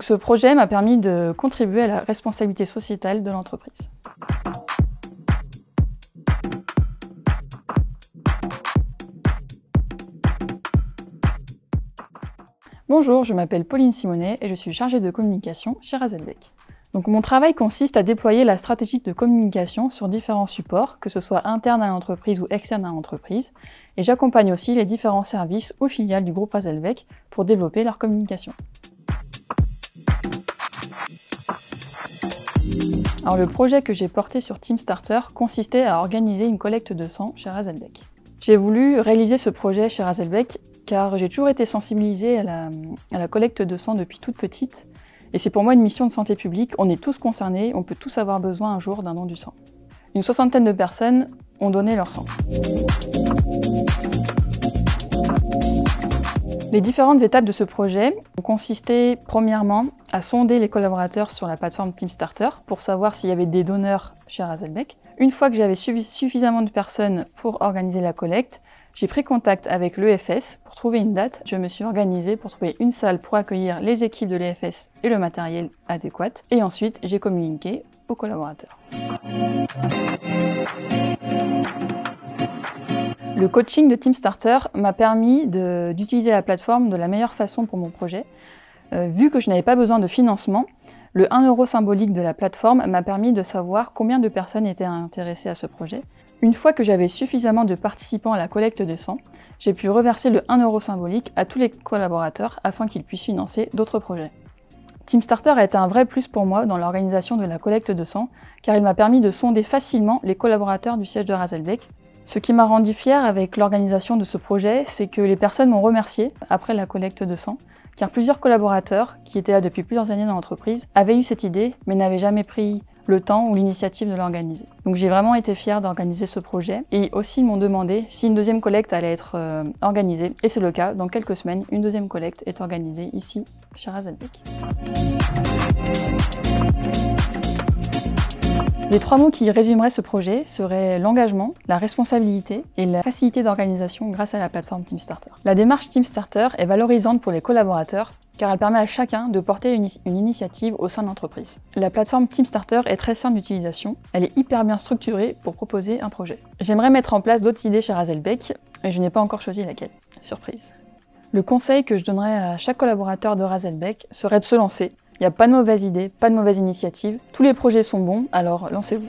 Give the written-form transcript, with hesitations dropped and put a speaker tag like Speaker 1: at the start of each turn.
Speaker 1: Ce projet m'a permis de contribuer à la responsabilité sociétale de l'entreprise. Bonjour, je m'appelle Pauline Simonet et je suis chargée de communication chez Razelbeck. Mon travail consiste à déployer la stratégie de communication sur différents supports, que ce soit interne à l'entreprise ou externe à l'entreprise, et j'accompagne aussi les différents services ou filiales du groupe Razelbeck pour développer leur communication. Alors, le projet que j'ai porté sur Teamstarter consistait à organiser une collecte de sang chez Razelbeck. J'ai voulu réaliser ce projet chez Razelbeck car j'ai toujours été sensibilisée à la collecte de sang depuis toute petite. Et c'est pour moi une mission de santé publique, on est tous concernés, on peut tous avoir besoin un jour d'un don du sang. Une soixantaine de personnes ont donné leur sang. Les différentes étapes de ce projet ont consisté premièrement à sonder les collaborateurs sur la plateforme Teamstarter pour savoir s'il y avait des donneurs chez Razelbeck. Une fois que j'avais suffisamment de personnes pour organiser la collecte, j'ai pris contact avec l'EFS pour trouver une date. Je me suis organisée pour trouver une salle pour accueillir les équipes de l'EFS et le matériel adéquat. Et ensuite, j'ai communiqué aux collaborateurs. Le coaching de Teamstarter m'a permis d'utiliser la plateforme de la meilleure façon pour mon projet. Vu que je n'avais pas besoin de financement, le 1 € symbolique de la plateforme m'a permis de savoir combien de personnes étaient intéressées à ce projet. Une fois que j'avais suffisamment de participants à la collecte de sang, j'ai pu reverser le 1 € symbolique à tous les collaborateurs afin qu'ils puissent financer d'autres projets. Teamstarter a été un vrai plus pour moi dans l'organisation de la collecte de sang, car il m'a permis de sonder facilement les collaborateurs du siège de Razelbeck. Ce qui m'a rendu fière avec l'organisation de ce projet, c'est que les personnes m'ont remercié après la collecte de sang, car plusieurs collaborateurs, qui étaient là depuis plusieurs années dans l'entreprise, avaient eu cette idée, mais n'avaient jamais pris le temps ou l'initiative de l'organiser. Donc j'ai vraiment été fière d'organiser ce projet, et aussi ils m'ont demandé si une deuxième collecte allait être organisée, et c'est le cas. Dans quelques semaines, une deuxième collecte est organisée ici, chez Razelbeck. Les 3 mots qui résumeraient ce projet seraient l'engagement, la responsabilité et la facilité d'organisation grâce à la plateforme Teamstarter. La démarche Teamstarter est valorisante pour les collaborateurs car elle permet à chacun de porter une initiative au sein de l'entreprise. La plateforme Teamstarter est très simple d'utilisation, elle est hyper bien structurée pour proposer un projet. J'aimerais mettre en place d'autres idées chez Razelbeck, mais je n'ai pas encore choisi laquelle. Surprise. Le conseil que je donnerais à chaque collaborateur de Razelbeck serait de se lancer. Il n'y a pas de mauvaise idée, pas de mauvaise initiative. Tous les projets sont bons, alors lancez-vous.